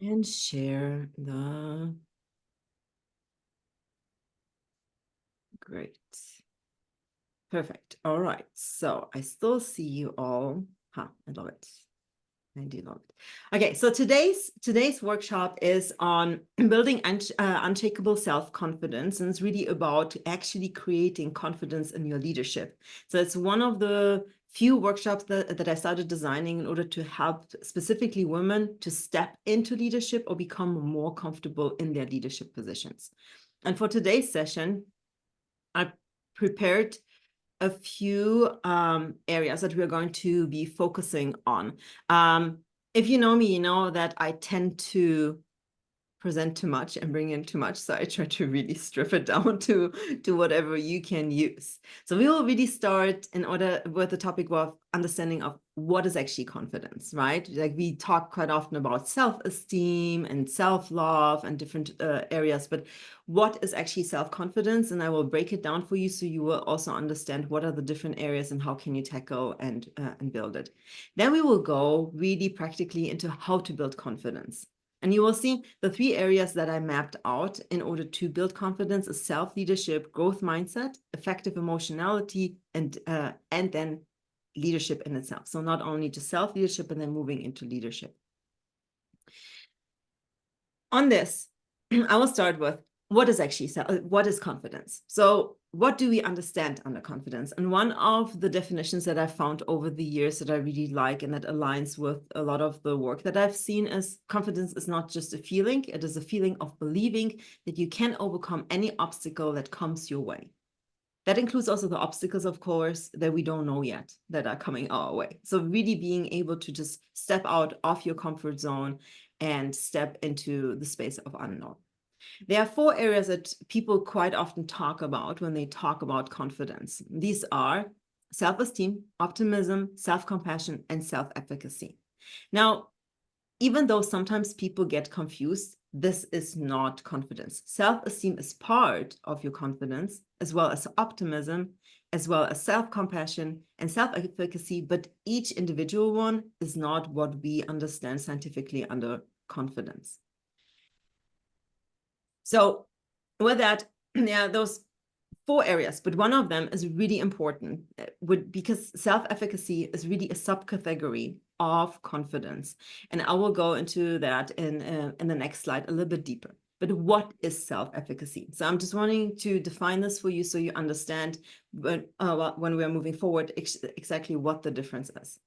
And share the great. Perfect. All right. So I still see you all. I love it. I do love it. Okay, so today's workshop is on building unshakable self-confidence, and it's really about actually creating confidence in your leadership. So it's one of the few workshops that I started designing in order to help specifically women to step into leadership or become more comfortable in their leadership positions. And for today's session, I prepared a few areas that we're going to be focusing on. If you know me, you know that I tend to present too much and bring in too much. So I try to really strip it down to whatever you can use. So we will really start in order with the topic of understanding of what is actually confidence, right? Like we talk quite often about self-esteem and self-love and different areas, but what is actually self-confidence? And I will break it down for you so you will also understand what are the different areas and how can you tackle and build it. Then we will go really practically into how to build confidence. And you will see the three areas that I mapped out in order to build confidence is self-leadership, growth mindset, effective emotionality, and then leadership in itself. So not only just self-leadership and then moving into leadership. On this, I will start with what is confidence? So what do we understand under confidence? And one of the definitions that I found over the years that I really like and that aligns with a lot of the work that I've seen is confidence is not just a feeling, it is a feeling of believing that you can overcome any obstacle that comes your way. That includes also the obstacles, of course, that we don't know yet that are coming our way. So really being able to just step out of your comfort zone and step into the space of unknown. There are four areas that people quite often talk about when they talk about confidence. These are self-esteem, optimism, self-compassion, and self-efficacy. Now, even though sometimes people get confused, this is not confidence. Self-esteem is part of your confidence, as well as optimism, as well as self-compassion and self-efficacy, but each individual one is not what we understand scientifically under confidence. So with that, yeah, those four areas, but one of them is really important because self-efficacy is really a subcategory of confidence. And I will go into that in the next slide a little bit deeper. But what is self-efficacy? So I'm just wanting to define this for you so you understand when we're moving forward exactly what the difference is.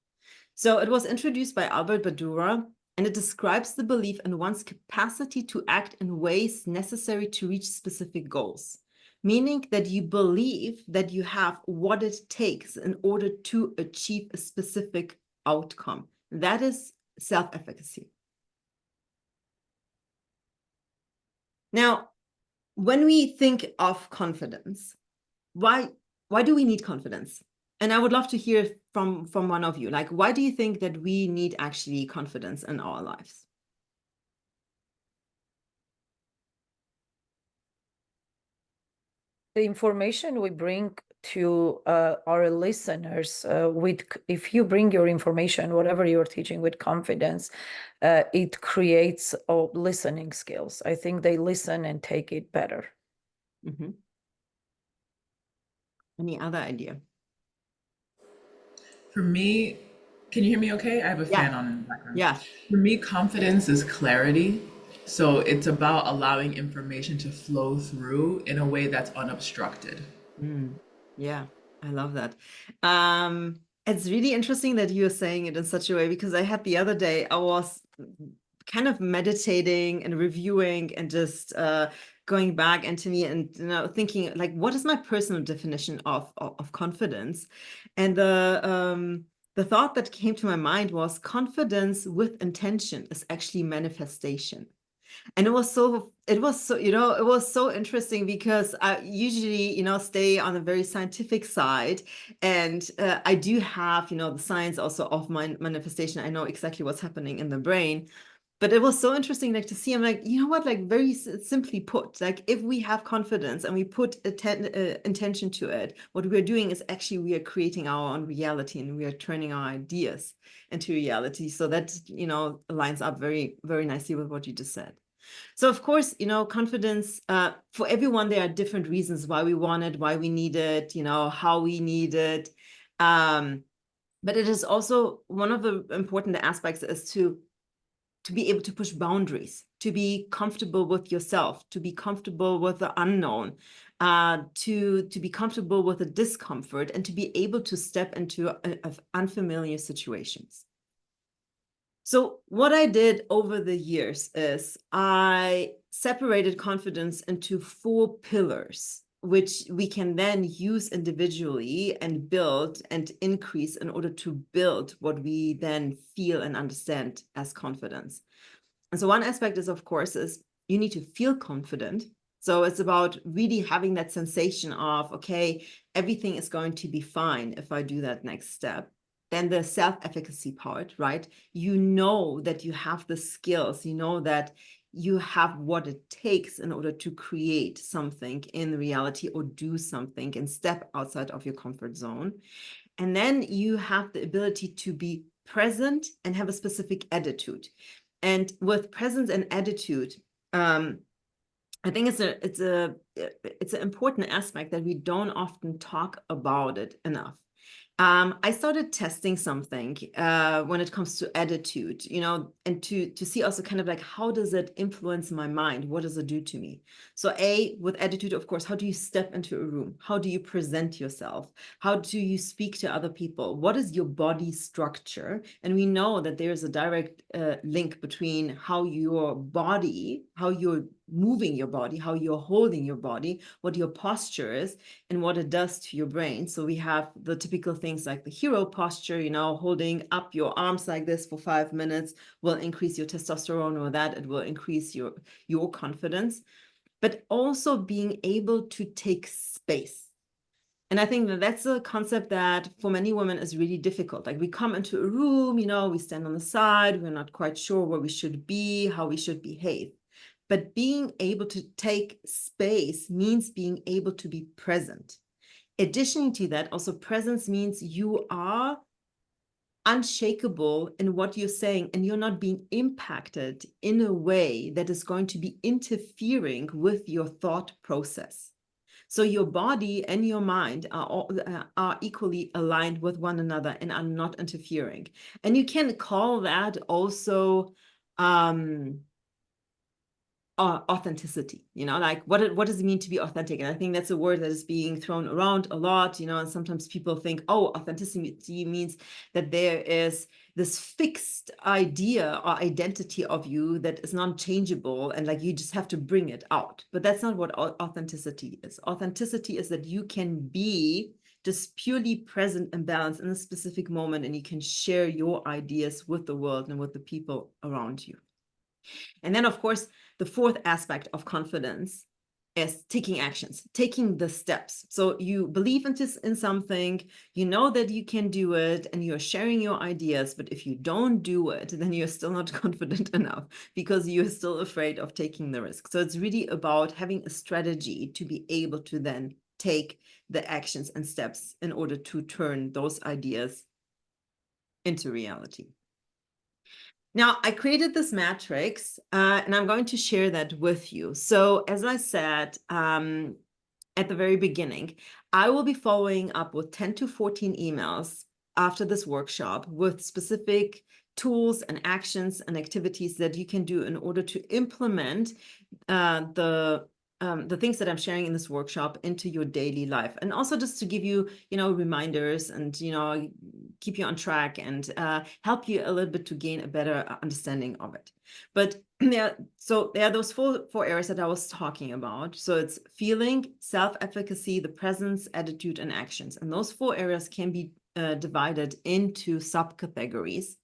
So it was introduced by Albert Bandura, and it describes the belief in one's capacity to act in ways necessary to reach specific goals, meaning that you believe that you have what it takes in order to achieve a specific outcome. That is self-efficacy. Now, when we think of confidence, why do we need confidence? And I would love to hear from one of you, like, why do you think that we need actually confidence in our lives? The information we bring to our listeners if you bring your information, whatever you're teaching, with confidence, it creates listening skills. I think they listen and take it better. Mm-hmm. Any other idea? For me, can you hear me okay? I have a fan on in the background. Yeah. For me, confidence is clarity. So it's about allowing information to flow through in a way that's unobstructed. Yeah, I love that. It's really interesting that you're saying it in such a way, because I had the other day, I was kind of meditating and reviewing and just going back into me and thinking, like, what is my personal definition of confidence? And the thought that came to my mind was confidence with intention is actually manifestation. And it was so it was so interesting, because I usually stay on the very scientific side, and I do have the science also of my manifestation. I know exactly what's happening in the brain, But it was so interesting, like to see, I'm like, you know what, like very simply put, like if we have confidence and we put intention to it, what we're doing is actually we are creating our own reality and we are turning our ideas into reality. So that, you know, lines up very, very nicely with what you just said. So of course, you know, confidence, for everyone, there are different reasons why we want it, why we need it, you know, how we need it. But it is also one of the important aspects is to be able to push boundaries, to be comfortable with yourself, to be comfortable with the unknown, to be comfortable with the discomfort, and to be able to step into unfamiliar situations. So what I did over the years is I separated confidence into 4 pillars, which we can then use individually and build and increase in order to build what we then feel and understand as confidence. And so one aspect is, of course, is you need to feel confident. So it's about really having that sensation of, okay, everything is going to be fine if I do that next step. Then the self-efficacy part, right? You know that you have the skills, you know that you have what it takes in order to create something in reality or do something and step outside of your comfort zone. And then you have the ability to be present and have a specific attitude. And with presence and attitude, I think it's an important aspect that we don't often talk about it enough. I started testing something when it comes to attitude, you know, and to see also kind of like, how does it influence my mind? What does it do to me? So with attitude, of course, how do you step into a room? How do you present yourself? How do you speak to other people? What is your body structure? And we know that there's a direct link between how your body, how you're moving your body, how you're holding your body, what your posture is, and what it does to your brain. So we have the typical things like the hero posture, you know, holding up your arms like this for 5 minutes will increase your testosterone, or that it will increase your confidence, but also being able to take space. And I think that that's a concept that for many women is really difficult. Like we come into a room, you know, we stand on the side, we're not quite sure where we should be, how we should behave. But being able to take space means being able to be present. Additionally to that, also presence means you are unshakable in what you're saying and you're not being impacted in a way that is going to be interfering with your thought process. So your body and your mind are equally aligned with one another and are not interfering. And you can call that also authenticity, you know, like what does it mean to be authentic? And I think that's a word that is being thrown around a lot, you know, and sometimes people think, oh, authenticity means that there is this fixed idea or identity of you that is non-changeable and like you just have to bring it out. But that's not what authenticity is. Authenticity is that you can be just purely present and balanced in a specific moment, and you can share your ideas with the world and with the people around you. And then, of course, the 4th aspect of confidence is taking actions, taking the steps. So you believe in something, you know that you can do it, and you're sharing your ideas. But if you don't do it, then you're still not confident enough because you're still afraid of taking the risk. So it's really about having a strategy to be able to then take the actions and steps in order to turn those ideas into reality. Now, I created this matrix, and I'm going to share that with you. So as I said at the very beginning, I will be following up with 10 to 14 emails after this workshop with specific tools and actions and activities that you can do in order to implement the things that I'm sharing in this workshop into your daily life. And also just to give you, you know, reminders and, you know, keep you on track and help you a little bit to gain a better understanding of it. But there are those four areas that I was talking about. So it's feeling, self-efficacy, the presence, attitude, and actions. And those 4 areas can be divided into subcategories.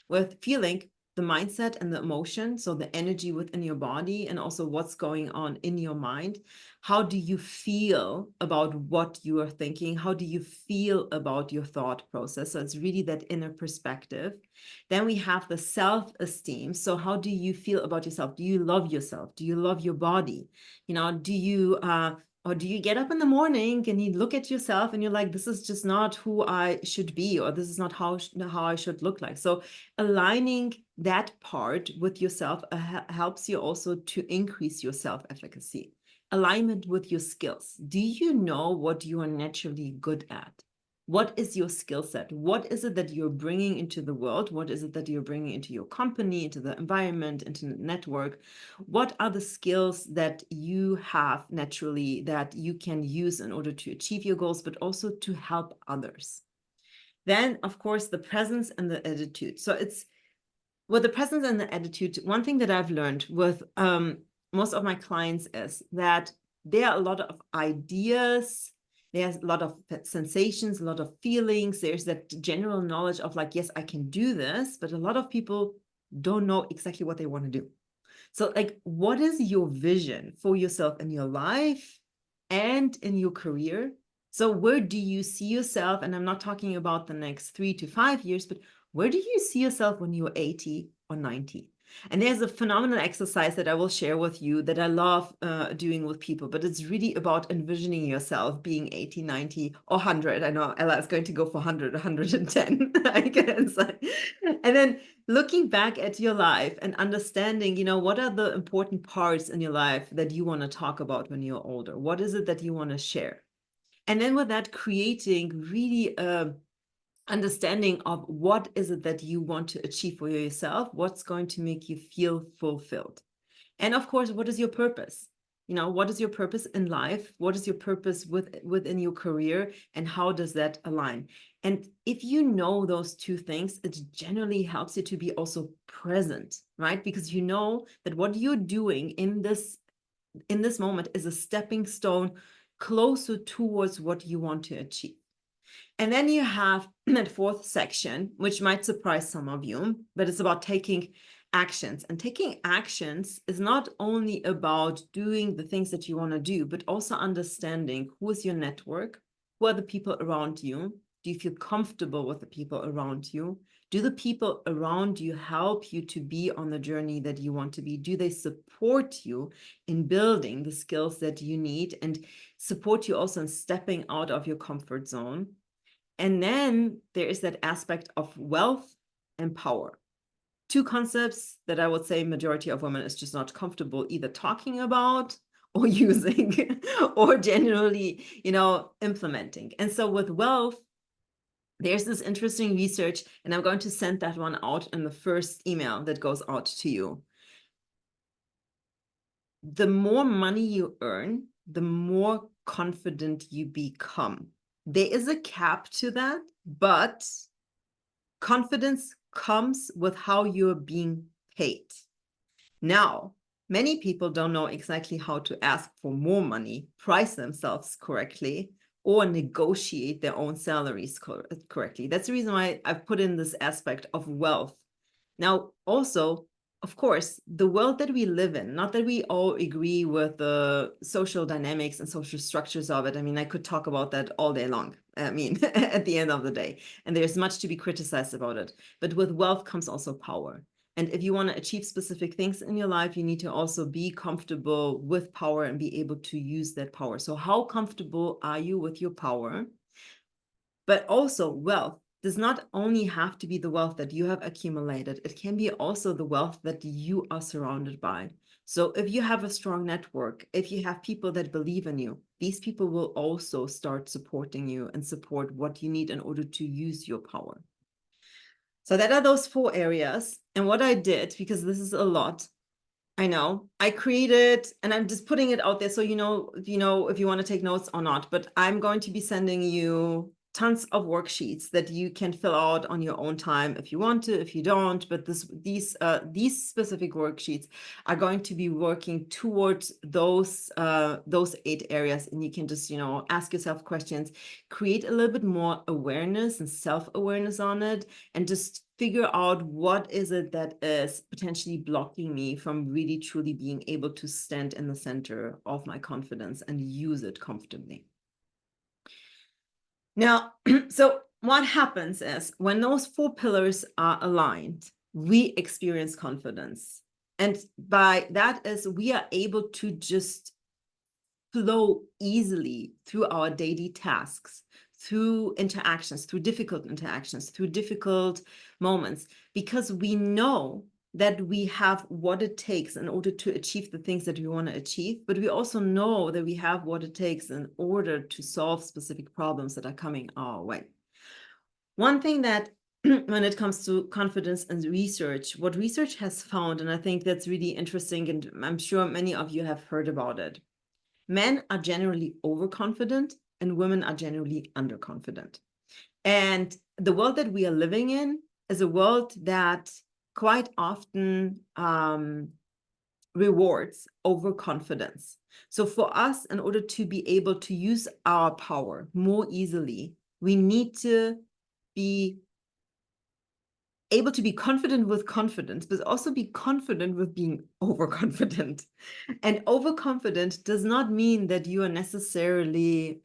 With feeling, the mindset and the emotion, so the energy within your body and also what's going on in your mind. How do you feel about what you are thinking? How do you feel about your thought process? So it's really that inner perspective. Then we have the self-esteem. So how do you feel about yourself? Do you love yourself? Do you love your body? You know, do you or do you get up in the morning and you look at yourself and you're like, this is just not who I should be, or this is not how I should look like. So aligning that part with yourself helps you also to increase your self-efficacy. Alignment with your skills. Do you know what you are naturally good at? What is your skill set? What is it that you're bringing into the world? What is it that you're bringing into your company, into the environment, into the network? What are the skills that you have naturally that you can use in order to achieve your goals, but also to help others? Then, of course, the presence and the attitude. So it's with the presence and the attitude, one thing that I've learned with most of my clients is that there are a lot of ideas, there's a lot of sensations, a lot of feelings. There's that general knowledge of like, yes, I can do this, but a lot of people don't know exactly what they want to do. So like, what is your vision for yourself in your life and in your career? So where do you see yourself? And I'm not talking about the next 3 to 5 years, but where do you see yourself when you're 80 or 90? And there's a phenomenal exercise that I will share with you that I love doing with people, but it's really about envisioning yourself being 80, 90, or 100. I know Ella is going to go for 100, 110, I guess. And then looking back at your life and understanding, you know, what are the important parts in your life that you want to talk about when you're older? What is it that you want to share? And then with that, creating really understanding of what is it that you want to achieve for yourself, what's going to make you feel fulfilled. And of course, what is your purpose? You know, what is your purpose in life? What is your purpose within your career? And how does that align? And if you know those two things, it generally helps you to be also present, right? Because you know that what you're doing in this moment is a stepping stone closer towards what you want to achieve. And then you have that fourth section, which might surprise some of you, but it's about taking actions. And taking actions is not only about doing the things that you want to do, but also understanding who is your network, who are the people around you. Do you feel comfortable with the people around you? Do the people around you help you to be on the journey that you want to be? Do they support you in building the skills that you need and support you also in stepping out of your comfort zone? And then there is that aspect of wealth and power. Two concepts that I would say majority of women is just not comfortable either talking about or using or generally, you know, implementing. And so with wealth, there's this interesting research, and I'm going to send that one out in the first email that goes out to you. The more money you earn, the more confident you become. There is a cap to that, but confidence comes with how you're being paid. Now, many people don't know exactly how to ask for more money, price themselves correctly, or negotiate their own salaries correctly. That's the reason why I've put in this aspect of wealth. Now, also, of course, the world that we live in, not that we all agree with the social dynamics and social structures of it. I mean, I could talk about that all day long. I mean, at the end of the day, and there's much to be criticized about it. But with wealth comes also power. And if you want to achieve specific things in your life, you need to also be comfortable with power and be able to use that power. So how comfortable are you with your power? But also wealth does not only have to be the wealth that you have accumulated, it can be also the wealth that you are surrounded by. So if you have a strong network, if you have people that believe in you, these people will also start supporting you and support what you need in order to use your power. So that are those 4 areas. And what I did, because this is a lot, I know, I created, and I'm just putting it out there so you know if you want to take notes or not, but I'm going to be sending you tons of worksheets that you can fill out on your own time if you want to, if you don't. But these specific worksheets are going to be working towards those 8 areas, and you can just, you know, ask yourself questions, create a little bit more awareness and self-awareness on it, and just figure out what is it that is potentially blocking me from really truly being able to stand in the center of my confidence and use it comfortably. Now, so what happens is when those 4 pillars are aligned, we experience confidence. And by that is we are able to just flow easily through our daily tasks, through interactions, through difficult moments, because we know that we have what it takes in order to achieve the things that we want to achieve, but we also know that we have what it takes in order to solve specific problems that are coming our way. One thing that when it comes to confidence and research, what research has found, and I think that's really interesting, and I'm sure many of you have heard about it, men are generally overconfident and women are generally underconfident. And the world that we are living in is a world that quite often rewards overconfidence. So for us, in order to be able to use our power more easily, we need to be able to be confident with confidence, but also be confident with being overconfident. And overconfident does not mean that you are necessarily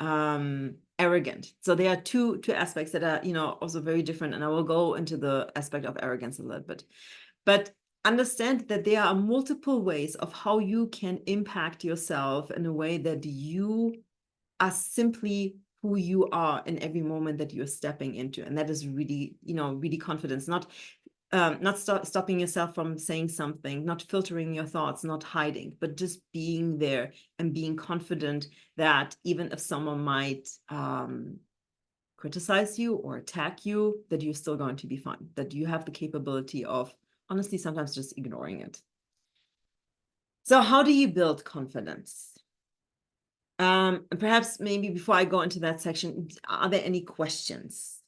arrogant. So there are two aspects that are, you know, also very different. And I will go into the aspect of arrogance a little bit. But understand that there are multiple ways of how you can impact yourself in a way that you are simply who you are in every moment that you're stepping into. And that is really, you know, really confidence, not stopping yourself from saying something, not filtering your thoughts, not hiding, but just being there and being confident that even if someone might criticize you or attack you, that you're still going to be fine, that you have the capability of honestly sometimes just ignoring it. So how do you build confidence? Perhaps maybe before I go into that section, are there any questions?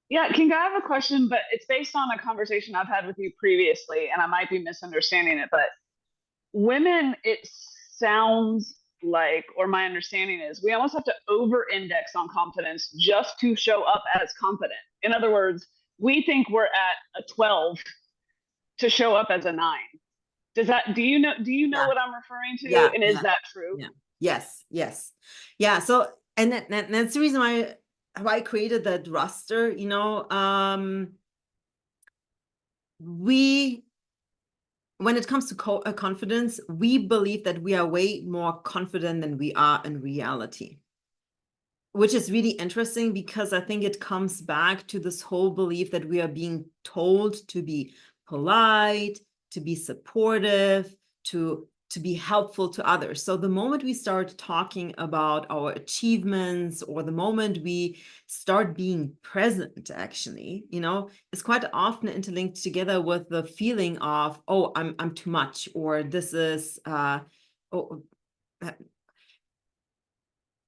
Yeah, Kinga, I have a question, but it's based on a conversation I've had with you previously, and I might be misunderstanding it, but women, it sounds like, or my understanding is, we almost have to over-index on confidence just to show up as confident. In other words, we think we're at a 12 to show up as a 9. Do you know Yeah. what I'm referring to? Yeah, And is that true? Yeah. Yes. Yeah. So, and that's the reason why I created that roster, you know, when it comes to confidence, we believe that we are way more confident than we are in reality, which is really interesting because I think it comes back to this whole belief that we are being told to be polite, to be supportive, to be helpful to others. So the moment we start talking about our achievements, or the moment we start being present, actually, you know, it's quite often interlinked together with the feeling of, oh, I'm too much, or this is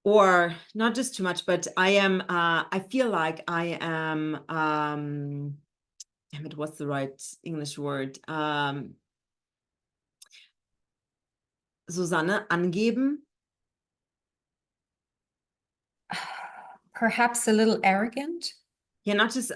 or not just too much, but I feel like I am, damn it, what's the right English word? Susanne, angeben? Perhaps a little arrogant. Yeah, not just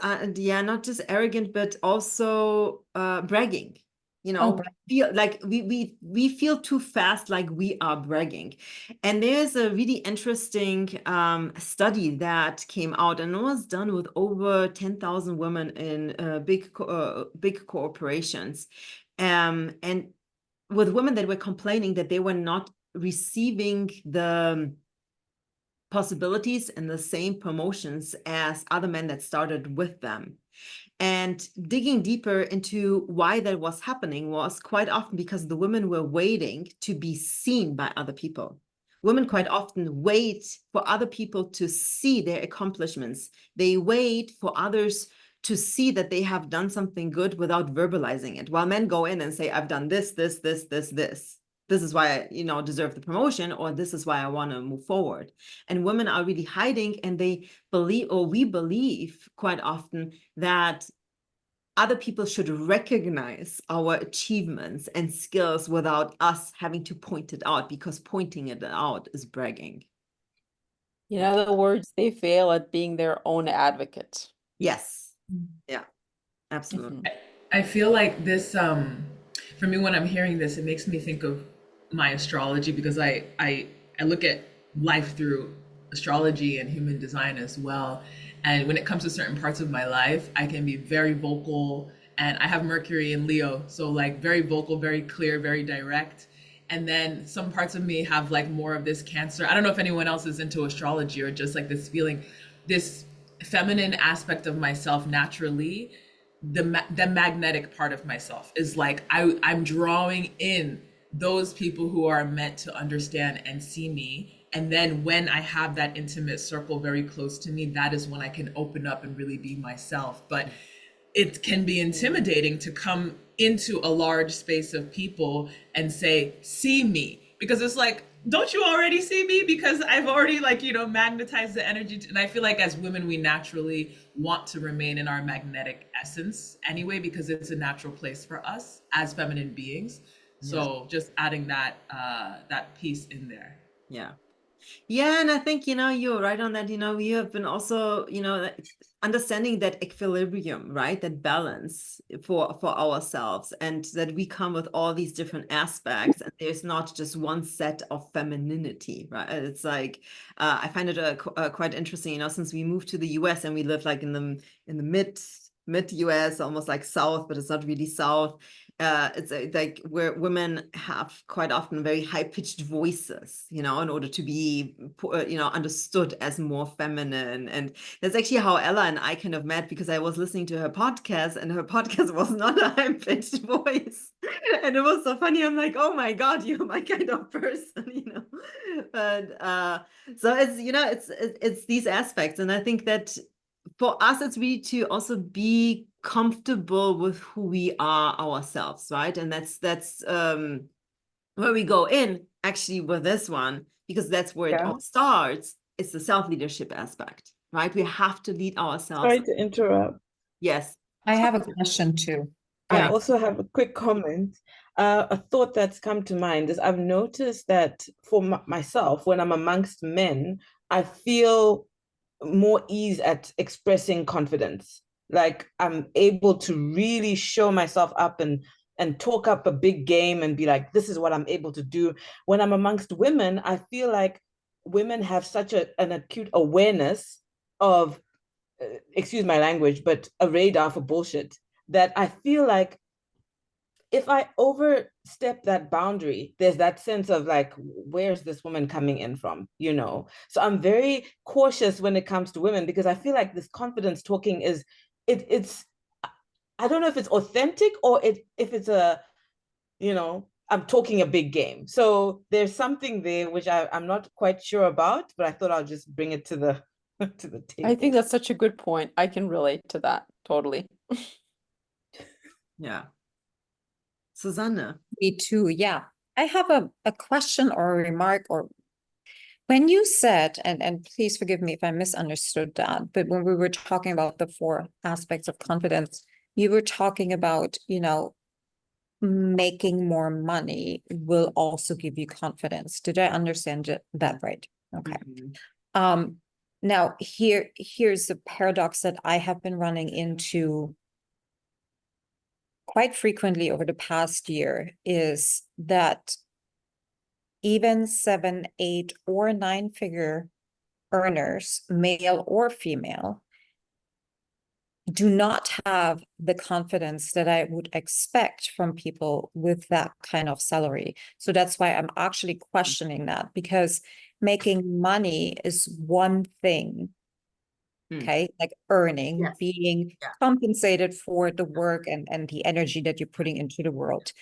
arrogant, but also bragging. You know, feel like we feel too fast, like we are bragging. And there's a really interesting study that came out, and it was done with over 10,000 women in big corporations, and with women that were complaining that they were not receiving the possibilities and the same promotions as other men that started with them. And digging deeper into why that was happening was quite often because the women were waiting to be seen by other people. Women quite often wait for other people to see their accomplishments. They wait for others to see that they have done something good without verbalizing it, while men go in and say, I've done this, this, this, this, this. this is why I, deserve the promotion, or this is why I want to move forward. And women are really hiding, and they believe, or we believe quite often, that other people should recognize our achievements and skills without us having to point it out, because pointing it out is bragging. In other words, they fail at being their own advocate. Yes. Yeah, absolutely. I feel like this, for me, when I'm hearing this, it makes me think of my astrology, because I look at life through astrology and human design as well. And when it comes to certain parts of my life, I can be very vocal, and I have Mercury in Leo. So like very vocal, very clear, very direct. And then some parts of me have like more of this Cancer. I don't know if anyone else is into astrology, or just like this feeling, this feminine aspect of myself naturally. The magnetic part of myself is like I'm drawing in those people who are meant to understand and see me. And then when I have that intimate circle very close to me, that is when I can open up and really be myself. But it can be intimidating to come into a large space of people and say, see me, because it's like, don't you already see me? Because I've already magnetized the energy. And I feel like as women, we naturally want to remain in our magnetic essence anyway, because it's a natural place for us as feminine beings. So just adding that piece in there. Yeah. Yeah, and I think, you're right on that. We have been also, understanding that equilibrium, right? That balance for ourselves, and that we come with all these different aspects, and there's not just one set of femininity, right? It's like, I find it quite interesting, since we moved to the US and we live like in the mid US, almost like South, but it's not really South. It's like where women have quite often very high-pitched voices, in order to be, understood as more feminine. And that's actually how Ella and I kind of met, because I was listening to her podcast, and her podcast was not a high-pitched voice. And it was so funny. I'm like, oh my God, you're my kind of person, But so it's these aspects. And I think that for us, it's really to also be comfortable with who we are ourselves, right? And that's where we go in actually with this one, because that's where it all starts. It's the self-leadership aspect, right? We have to lead ourselves. Sorry to interrupt. Yes. I have a question too. I Yeah. also have a quick comment. A thought that's come to mind is I've noticed that for myself, when I'm amongst men, I feel more ease at expressing confidence. Like I'm able to really show myself up and talk up a big game and be like, this is what I'm able to do. When I'm amongst women, I feel like women have such an acute awareness of, excuse my language, but a radar for bullshit, that I feel like if I overstep that boundary, there's that sense of like, where's this woman coming in from, So I'm very cautious when it comes to women, because I feel like this confidence talking is, it's, I don't know if it's authentic or if it's I'm talking a big game. So there's something there which I'm not quite sure about, but I thought I'll just bring it to the to the table. I think that's such a good point. I can relate to that totally. Yeah. Susanne. Me too. Yeah. I have a question or a remark, or when you said, and please forgive me if I misunderstood that, but when we were talking about the 4 aspects of confidence, you were talking about, making more money will also give you confidence. Did I understand that right? Okay. Mm-hmm. Now here's the paradox that I have been running into quite frequently over the past year, is that even 7, 8, or 9-figure earners, male or female, do not have the confidence that I would expect from people with that kind of salary. So that's why I'm actually questioning that, because making money is one thing. Okay, like earning, Yes. being Yeah. compensated for the work and the energy that you're putting into the world.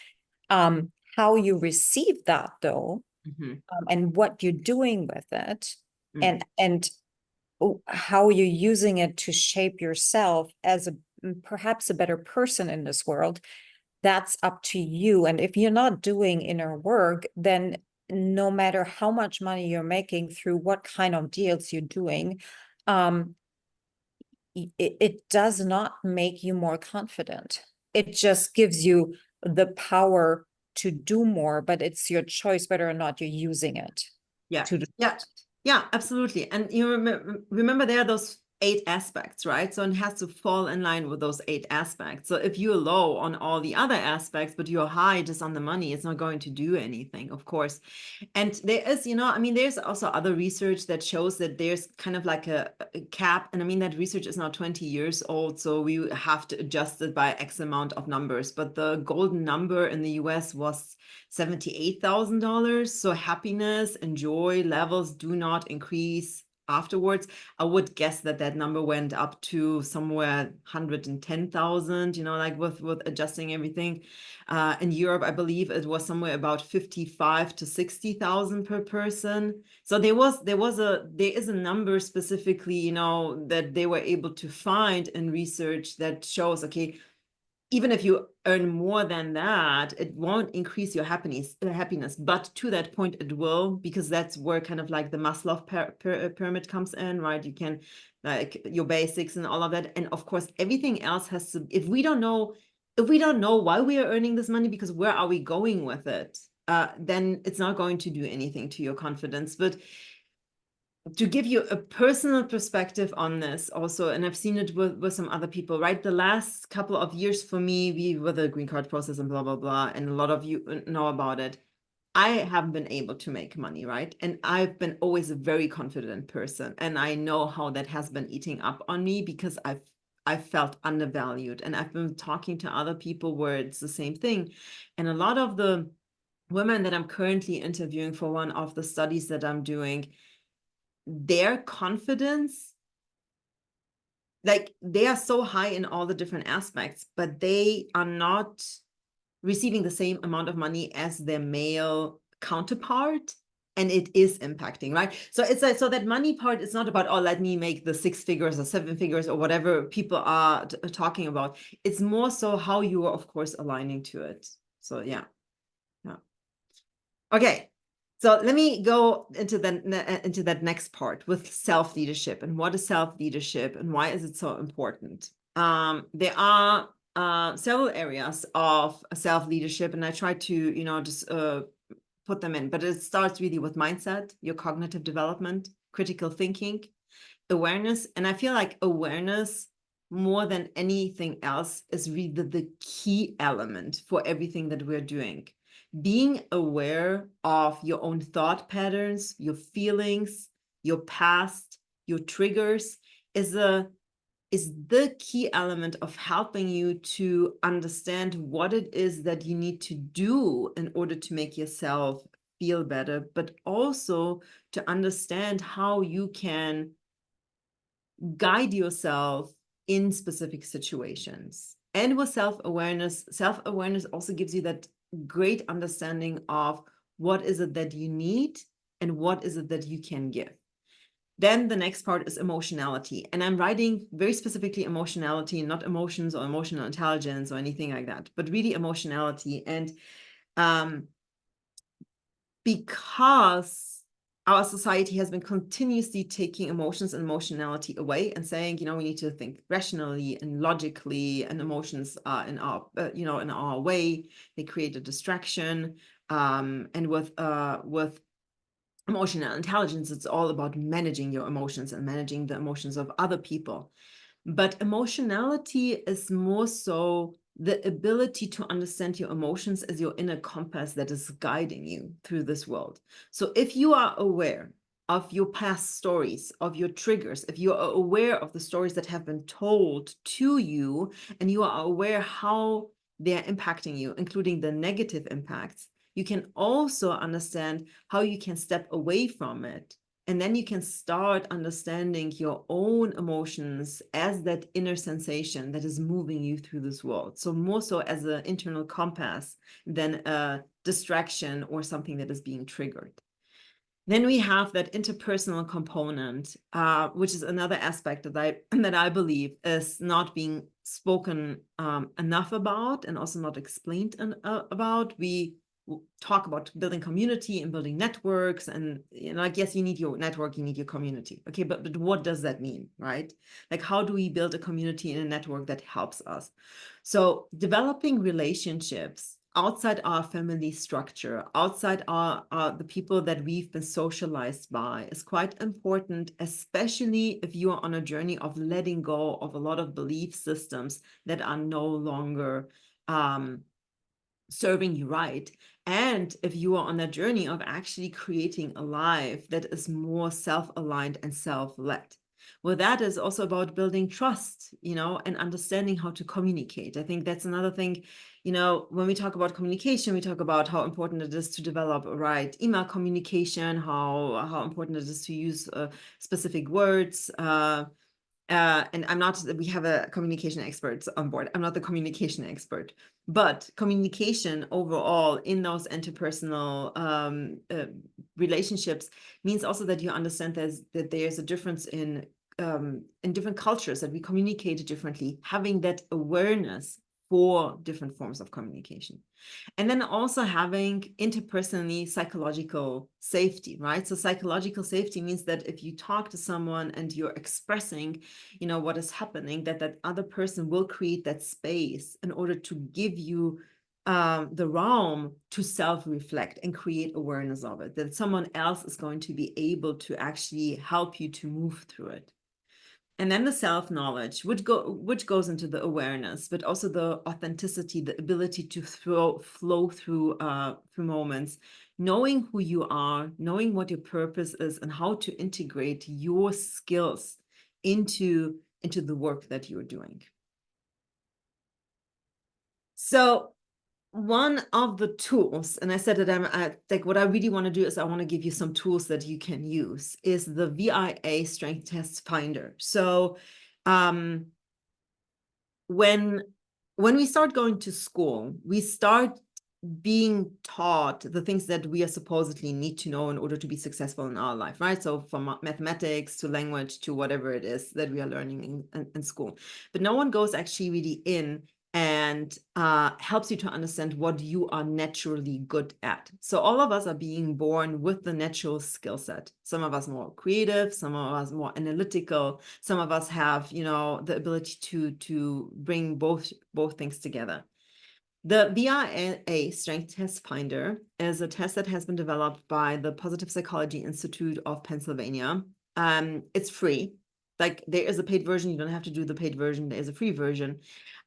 How you receive that though, and what you're doing with it, and how you're using it to shape yourself as perhaps a better person in this world, that's up to you. And if you're not doing inner work, then no matter how much money you're making through what kind of deals you're doing, it does not make you more confident. It just gives you the power to do more, but it's your choice whether or not you're using it. Yeah. To do Yeah. Yeah, absolutely. And you remember there are those 8 aspects, right? So it has to fall in line with those 8 aspects. So if you're low on all the other aspects, but you're high just on the money, it's not going to do anything, of course. And there is, I mean, there's also other research that shows that there's kind of like a cap. And I mean, that research is now 20 years old, so we have to adjust it by X amount of numbers. But the golden number in the US was $78,000. So happiness and joy levels do not increase afterwards. I would guess that that number went up to somewhere 110,000, like with adjusting everything. In Europe, I believe it was somewhere about 55 to 60,000 per person. So there is a number specifically, that they were able to find in research that shows, okay, even if you earn more than that, it won't increase your happiness. But to that point, it will, because that's where kind of like the Maslow pyramid comes in, right? You can, like, your basics and all of that. And of course, everything else has to, if we don't know why we are earning this money, because where are we going with it, then it's not going to do anything to your confidence. But to give you a personal perspective on this also, and I've seen it with some other people, right? The last couple of years for me, we were the green card process and blah, blah, blah. And a lot of you know about it. I haven't been able to make money, right? And I've been always a very confident person. And I know how that has been eating up on me, because I've felt undervalued. And I've been talking to other people where it's the same thing. And a lot of the women that I'm currently interviewing for one of the studies that I'm doing, their confidence, like, they are so high in all the different aspects, but they are not receiving the same amount of money as their male counterpart, and it is impacting, right? So it's like, so that money part is not about, oh, let me make the 6 figures or 7 figures or whatever people are talking about. It's more so how you are, of course, aligning to it. So yeah. Okay. So let me go into that next part with self-leadership, and what is self-leadership and why is it so important? There are several areas of self-leadership, and I try to, just put them in, but it starts really with mindset, your cognitive development, critical thinking, awareness. And I feel like awareness, more than anything else, is really the key element for everything that we're doing. Being aware of your own thought patterns, your feelings, your past, your triggers is the key element of helping you to understand what it is that you need to do in order to make yourself feel better, but also to understand how you can guide yourself in specific situations. And with self-awareness also gives you that great understanding of what is it that you need and what is it that you can give. Then the next part is emotionality. And I'm writing very specifically emotionality, not emotions or emotional intelligence or anything like that, but really emotionality. And because our society has been continuously taking emotions and emotionality away and saying, we need to think rationally and logically, and emotions are in our, in our way. They create a distraction. And with emotional intelligence, it's all about managing your emotions and managing the emotions of other people. But emotionality is more so the ability to understand your emotions as your inner compass that is guiding you through this world. So if you are aware of your past stories, of your triggers, if you are aware of the stories that have been told to you, and you are aware how they are impacting you, including the negative impacts, you can also understand how you can step away from it. And then you can start understanding your own emotions as that inner sensation that is moving you through this world. So more so as an internal compass than a distraction or something that is being triggered. Then we have that interpersonal component, which is another aspect that I believe is not being spoken enough about, and also not explained about. We talk about building community and building networks, and like, yes, you need your network, you need your community. Okay, but what does that mean, right? Like, how do we build a community and a network that helps us? So developing relationships outside our family structure, outside the people that we've been socialized by, is quite important, especially if you are on a journey of letting go of a lot of belief systems that are no longer serving you right. And if you are on a journey of actually creating a life that is more self-aligned and self-led. Well, that is also about building trust, and understanding how to communicate. I think that's another thing, when we talk about communication, we talk about how important it is to develop a right email communication, how important it is to use specific words. And we have a communication expert on board. I'm not the communication expert, but communication overall in those interpersonal relationships means also that you understand that there's a difference in different cultures, that we communicate differently, having that awareness for different forms of communication. And then also having interpersonally psychological safety, right? So psychological safety means that if you talk to someone and you're expressing, what is happening, that other person will create that space in order to give you the realm to self-reflect and create awareness of it, that someone else is going to be able to actually help you to move through it. And then the self-knowledge, which goes into the awareness, but also the authenticity, the ability to flow through moments, knowing who you are, knowing what your purpose is, and how to integrate your skills into the work that you're doing. So one of the tools, and I said that like what I really want to do is I want to give you some tools that you can use, is the VIA Strength Test Finder. So when we start going to school, we start being taught the things that we are supposedly need to know in order to be successful in our life, right? So from mathematics to language to whatever it is that we are learning in school. But no one goes actually really in and helps you to understand what you are naturally good at. So all of us are being born with the natural skill set. Some of us more creative, some of us more analytical, some of us have, the ability to bring both things together. The VIA Strength Test Finder is a test that has been developed by the Positive Psychology Institute of Pennsylvania. It's free. Like, there is a paid version. You don't have to do the paid version. There is a free version.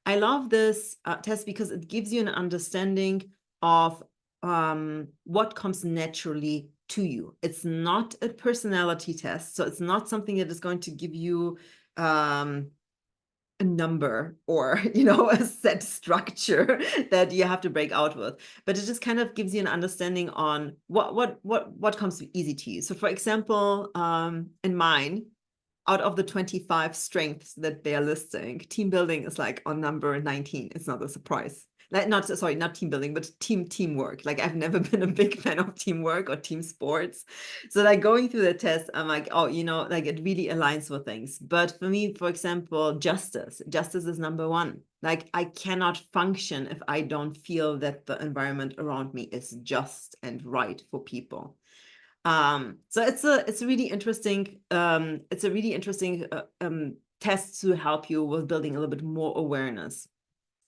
I love this test because it gives you an understanding of what comes naturally to you. It's not a personality test, so it's not something that is going to give you a number or a set structure that you have to break out with, but it just kind of gives you an understanding on what comes easy to you. So for example, in mine, out of the 25 strengths that they're listing, team building is like on number 19. It's not a surprise. Like, not team building, but teamwork. Like, I've never been a big fan of teamwork or team sports. So like going through the test, I'm like, oh, like it really aligns with things. But for me, for example, justice is number one. Like, I cannot function if I don't feel that the environment around me is just and right for people. So it's a really interesting test to help you with building a little bit more awareness.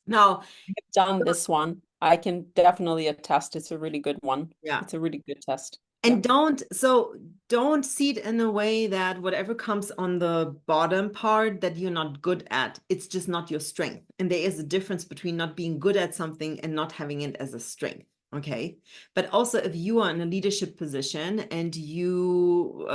Now, I've done this one. I can definitely attest it's a really good one. Yeah. It's a really good test. And don't see it in a way that whatever comes on the bottom part that you're not good at, it's just not your strength. And there is a difference between not being good at something and not having it as a strength. Okay. But also, if you are in a leadership position and you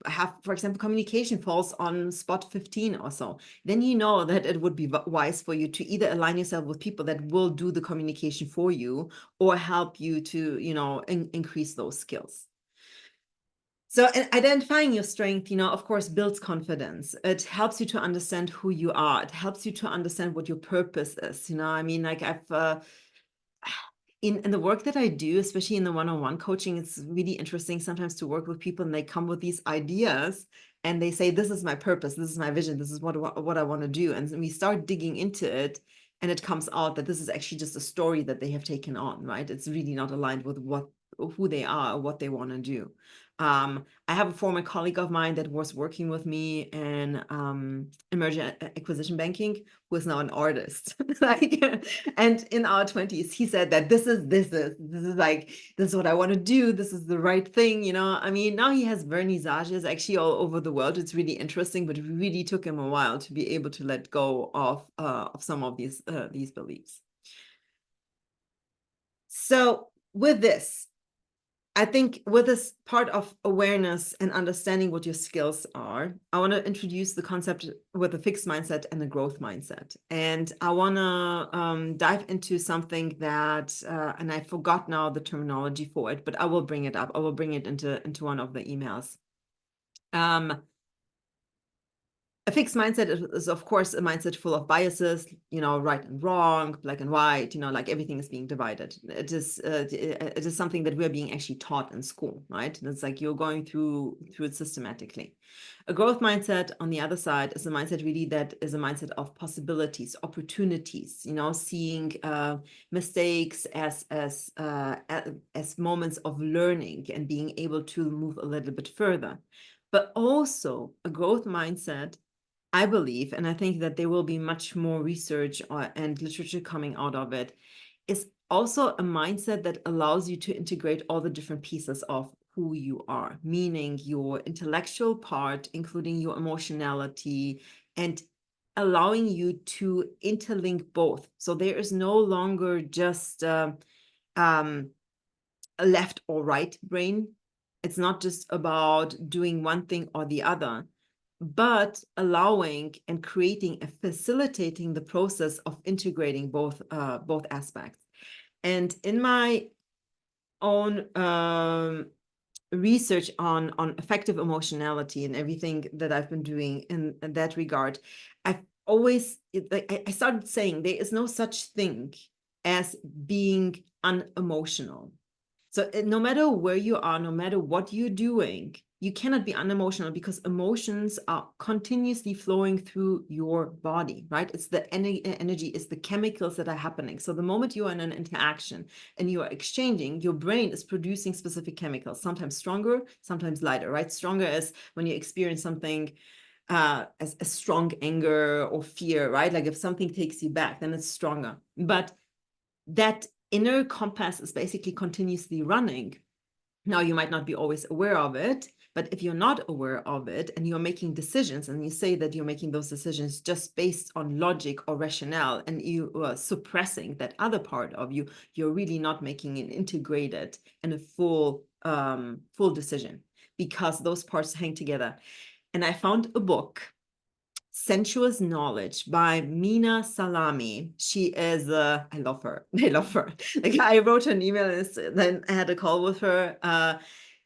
have, for example, communication falls on spot 15 or so, then you know that it would be wise for you to either align yourself with people that will do the communication for you or help you to, increase those skills. So identifying your strength, of course, builds confidence. It helps you to understand who you are. It helps you to understand what your purpose is. I mean, like in the work that I do, especially in the one-on-one coaching, it's really interesting sometimes to work with people and they come with these ideas and they say, this is my purpose, this is my vision, this is what I want to do. And we start digging into it and it comes out that this is actually just a story that they have taken on, right? It's really not aligned with who they are or what they want to do. I have a former colleague of mine that was working with me in emerging acquisition banking, who is now an artist. Like, and in our 20s, he said that this is what I want to do. This is the right thing, you know. I mean, now he has vernissages actually all over the world. It's really interesting, but it really took him a while to be able to let go of some of these beliefs. So with this, I think with this part of awareness and understanding what your skills are, I want to introduce the concept with a fixed mindset and a growth mindset. And I want to dive into something that, and I forgot now the terminology for it, but I will bring it up. I will bring it into one of the emails. A fixed mindset is, of course, a mindset full of biases, you know, right and wrong, black and white, you know, like everything is being divided. It is something that we're being actually taught in school, right? And it's like you're going through it systematically. A growth mindset, on the other side, is a mindset really that is a mindset of possibilities, opportunities, you know, seeing mistakes as moments of learning and being able to move a little bit further. But also a growth mindset, I believe, and I think that there will be much more research and literature coming out of it, is also a mindset that allows you to integrate all the different pieces of who you are, meaning your intellectual part, including your emotionality, and allowing you to interlink both. So there is no longer just a left or right brain. It's not just about doing one thing or the other, but allowing and creating and facilitating the process of integrating both aspects. And in my own research on effective emotionality and everything that I've been doing in that regard, I've always, I started saying there is no such thing as being unemotional. So no matter where you are, no matter what you're doing, you cannot be unemotional because emotions are continuously flowing through your body, right? It's the energy, it's the chemicals that are happening. So the moment you are in an interaction and you are exchanging, your brain is producing specific chemicals, sometimes stronger, sometimes lighter, right? Stronger is when you experience something as a strong anger or fear, right? Like if something takes you back, then it's stronger. But that inner compass is basically continuously running. Now, you might not be always aware of it, but if you're not aware of it and you're making decisions and you say that you're making those decisions just based on logic or rationale and you are suppressing that other part of you, you're really not making an integrated and a full decision because those parts hang together. And I found a book, Sensuous Knowledge by Mina Salami. She is, I love her. I love her. Like I wrote her an email and then I had a call with her.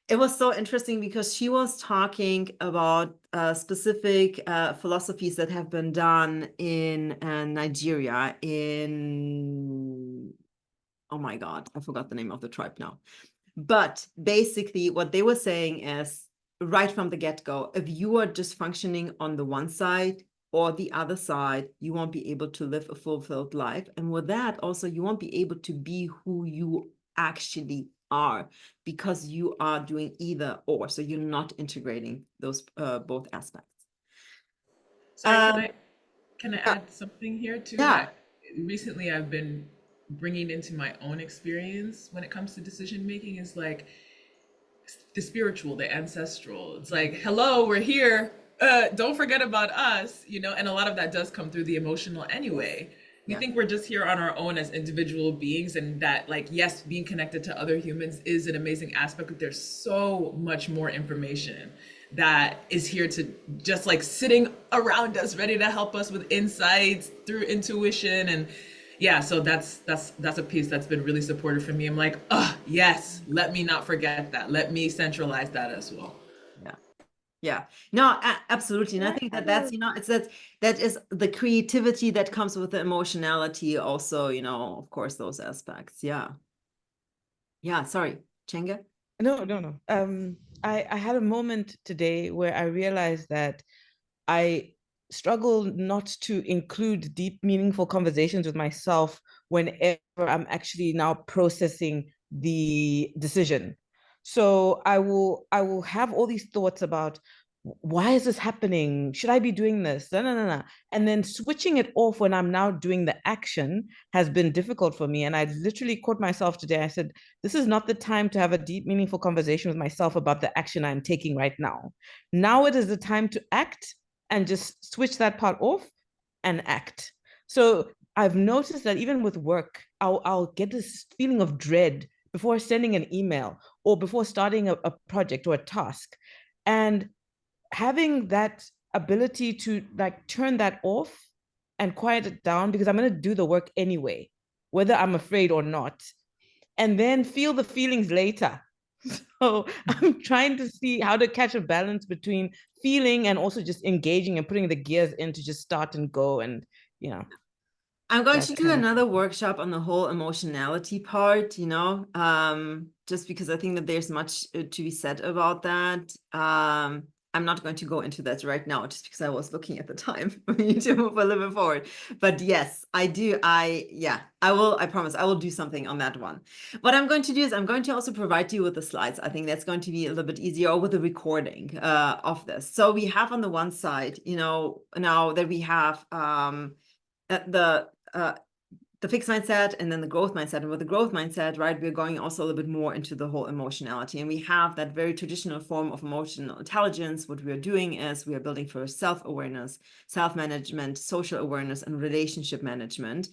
It was so interesting because she was talking about specific philosophies that have been done in Nigeria oh my God, I forgot the name of the tribe now. But basically what they were saying is, right from the get-go, if you are just functioning on the one side or the other side, you won't be able to live a fulfilled life. And with that, also, you won't be able to be who you actually are because you are doing either or. So you're not integrating those both aspects. Sorry, can I add something here too? Yeah. That recently I've been bringing into my own experience when it comes to decision making is like the spiritual, the ancestral. It's like, hello, we're here. Don't forget about us, you know, and a lot of that does come through the emotional anyway. We think we're just here on our own as individual beings, and that, like, yes, being connected to other humans is an amazing aspect, but there's so much more information that is here to just like sitting around us, ready to help us with insights through intuition. And yeah, so that's a piece that's been really supportive for me. I'm like, yes, let me not forget that. Let me centralize that as well. Yeah, no, absolutely. And I think that's, you know, it's that is the creativity that comes with the emotionality also, you know, of course, those aspects. Yeah. Yeah, sorry, Chenga. No. I had a moment today where I realized that I struggle not to include deep, meaningful conversations with myself whenever I'm actually now processing the decision. So I will have all these thoughts about, why is this happening? Should I be doing this? No. And then switching it off when I'm now doing the action has been difficult for me. And I literally caught myself today. I said, this is not the time to have a deep, meaningful conversation with myself about the action I'm taking right now. Now it is the time to act and just switch that part off and act. So I've noticed that even with work, I'll get this feeling of dread before sending an email or before starting a project or a task. And having that ability to like turn that off and quiet it down, because I'm going to do the work anyway, whether I'm afraid or not, and then feel the feelings later. So I'm trying to see how to catch a balance between feeling and also just engaging and putting the gears in to just start and go. And I'm going that to do kind of another workshop on the whole emotionality part, just because I think that there's much to be said about that. I'm not going to go into that right now, just because I was looking at the time. We need to move a little bit forward. But yes, I do. I will, I promise I will do something on that one. What I'm going to do is I'm going to also provide you with the slides. I think that's going to be a little bit easier, or with a recording of this. So we have on the one side, now that we have the fixed mindset and then the growth mindset. And with the growth mindset, right, we're going also a little bit more into the whole emotionality. And we have that very traditional form of emotional intelligence. What we're doing is we are building for self-awareness, self-management, social awareness, and relationship management.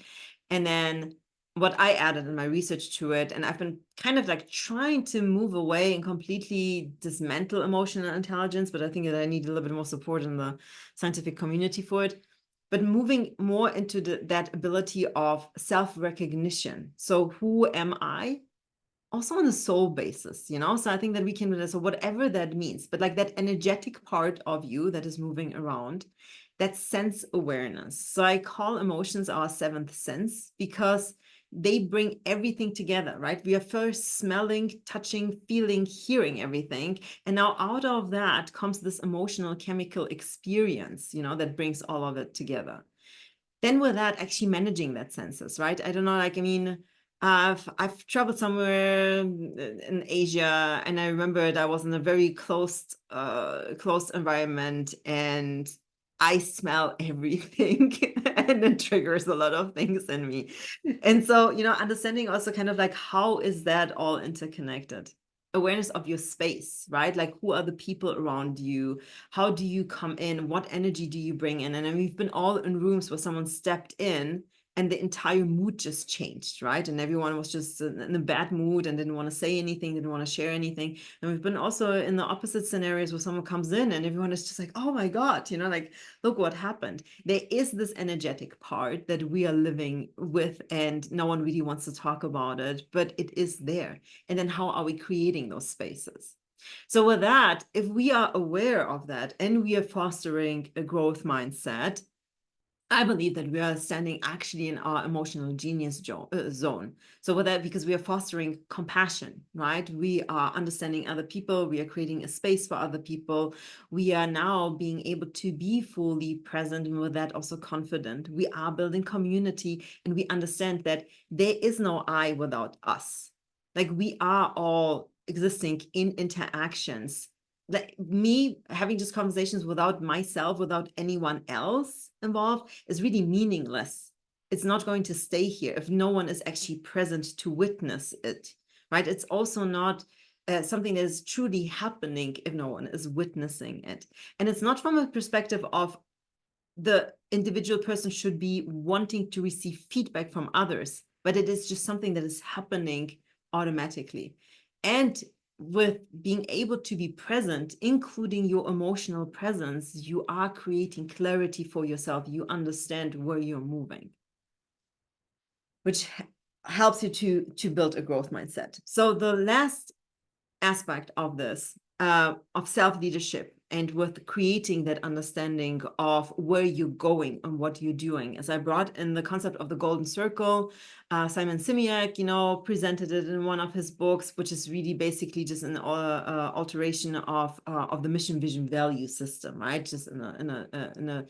And then what I added in my research to it, and I've been kind of like trying to move away and completely dismantle emotional intelligence, but I think that I need a little bit more support in the scientific community for it. But moving more into that ability of self-recognition. So who am I? Also on a soul basis, So I think that we can do that. So whatever that means, but like that energetic part of you that is moving around, that sense awareness. So I call emotions our seventh sense, because they bring everything together, right? We are first smelling, touching, feeling, hearing everything. And now out of that comes this emotional chemical experience, that brings all of it together. Then with that, actually managing that senses, right? I don't know, I've traveled somewhere in Asia, and I remembered I was in a very closed environment, and I smell everything and it triggers a lot of things in me. And so, understanding also kind of like, how is that all interconnected? Awareness of your space, right? Like, who are the people around you? How do you come in? What energy do you bring in? And then we've been all in rooms where someone stepped in and the entire mood just changed, right? And everyone was just in a bad mood and didn't want to say anything, didn't want to share anything. And we've been also in the opposite scenarios where someone comes in and everyone is just like, oh my God, like, look what happened. There is this energetic part that we are living with, and no one really wants to talk about it, but it is there. And then how are we creating those spaces? So with that, if we are aware of that and we are fostering a growth mindset, I believe that we are standing actually in our emotional genius zone. So with that, because we are fostering compassion, right? We are understanding other people. We are creating a space for other people. We are now being able to be fully present, and with that also confident. We are building community, and we understand that there is no I without us. Like, we are all existing in interactions. Like, me having just conversations without myself, without anyone else involved, is really meaningless. It's not going to stay here if no one is actually present to witness it, right? It's also not something that is truly happening if no one is witnessing it. And it's not from a perspective of the individual person should be wanting to receive feedback from others, but it is just something that is happening automatically. And with being able to be present, including your emotional presence, you are creating clarity for yourself. You understand where you're moving, which helps you to build a growth mindset. So the last aspect of this, of self-leadership and with creating that understanding of where you're going and what you're doing. As I brought in the concept of the golden circle, Simon Sinek, presented it in one of his books, which is really basically just an alteration of the mission, vision, value system, right? Just in a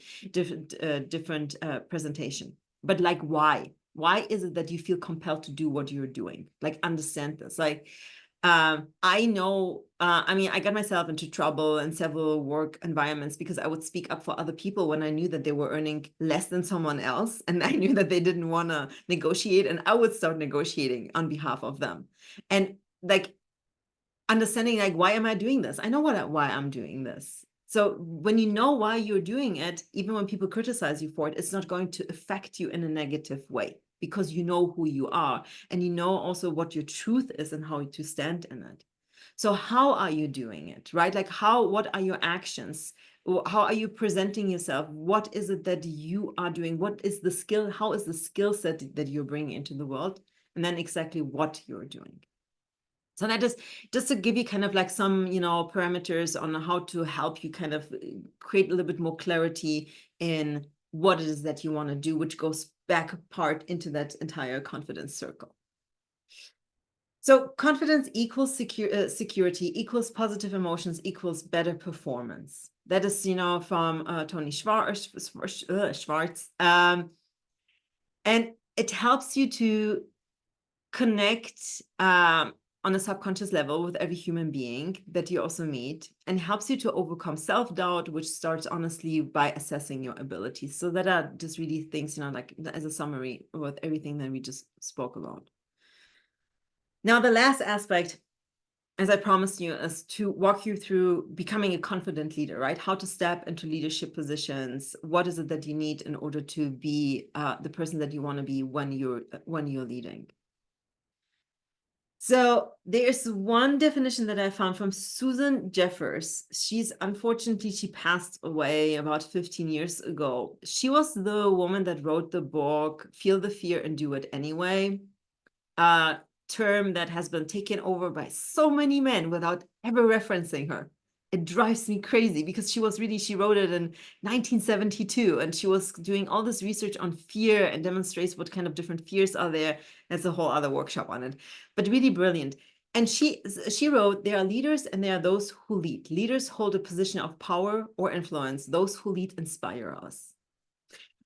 different presentation. But like, why? Why is it that you feel compelled to do what you're doing? Like, understand this. Like, I know, I got myself into trouble in several work environments because I would speak up for other people when I knew that they were earning less than someone else. And I knew that they didn't want to negotiate, and I would start negotiating on behalf of them. And like, understanding, like, why am I doing this? I know why I'm doing this. So when you know why you're doing it, even when people criticize you for it, it's not going to affect you in a negative way, because you know who you are, and you know also what your truth is and how to stand in it. So how are you doing it, right? Like, what are your actions? How are you presenting yourself? What is it that you are doing? What is the skill? How is the skill set that you're bringing into the world? And then exactly what you're doing. So that is just to give you kind of like some, parameters on how to help you kind of create a little bit more clarity in what it is that you want to do, which goes back apart into that entire confidence circle. So confidence equals security, equals positive emotions, equals better performance. That is, from Tony Schwartz. And it helps you to connect on a subconscious level with every human being that you also meet, and helps you to overcome self-doubt, which starts honestly by assessing your abilities. So that are just really things, like as a summary with everything that we just spoke about. Now, the last aspect, as I promised you, is to walk you through becoming a confident leader, right? How to step into leadership positions. What is it that you need in order to be the person that you want to be when you're leading? So there's one definition that I found from Susan Jeffers. Unfortunately, she passed away about 15 years ago. She was the woman that wrote the book, Feel the Fear and Do It Anyway, a term that has been taken over by so many men without ever referencing her. It drives me crazy because she wrote it in 1972, and she was doing all this research on fear and demonstrates what kind of different fears are there. There's a whole other workshop on it, but really brilliant. And she wrote, there are leaders and there are those who lead. Leaders hold a position of power or influence. Those who lead inspire us.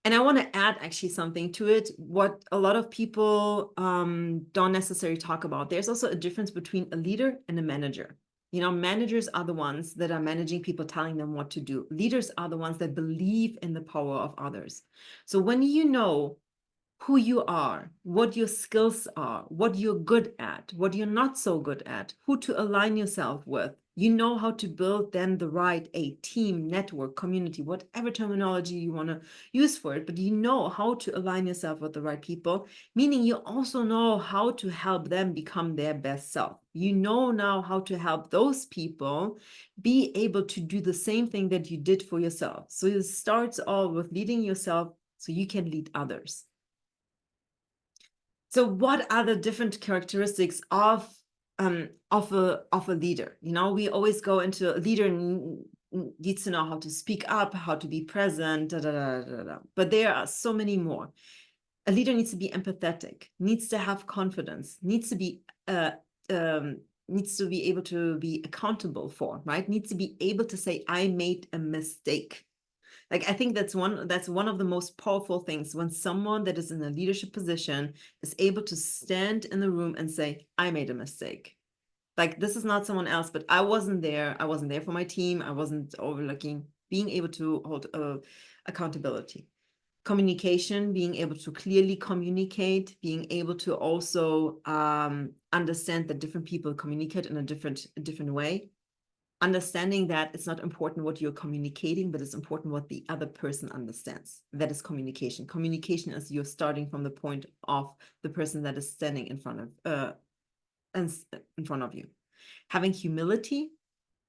And I want to add actually something to it, what a lot of people don't necessarily talk about. There's also a difference between a leader and a manager. Managers are the ones that are managing people, telling them what to do. Leaders are the ones that believe in the power of others. So when you know who you are, what your skills are, what you're good at, what you're not so good at, who to align yourself with, you know how to build then the right team, network, community, whatever terminology you want to use for it, but you know how to align yourself with the right people, meaning you also know how to help them become their best self. You know now how to help those people be able to do the same thing that you did for yourself. So it starts all with leading yourself so you can lead others. So what are the different characteristics of a leader? We always go into a leader needs to know how to speak up, how to be present, but there are so many more. A leader needs to be empathetic, needs to have confidence, needs to be able to be accountable for, right? Needs to be able to say, I made a mistake. Like, I think that's one of the most powerful things, when someone that is in a leadership position is able to stand in the room and say, I made a mistake. Like, this is not someone else, but I wasn't there. I wasn't there for my team. I wasn't overlooking, being able to hold accountability. Communication, being able to clearly communicate, being able to also understand that different people communicate in a different way. Understanding that it's not important what you're communicating, but it's important what the other person understands. That is communication. Communication is you're starting from the point of the person that is standing in front of you. Having humility,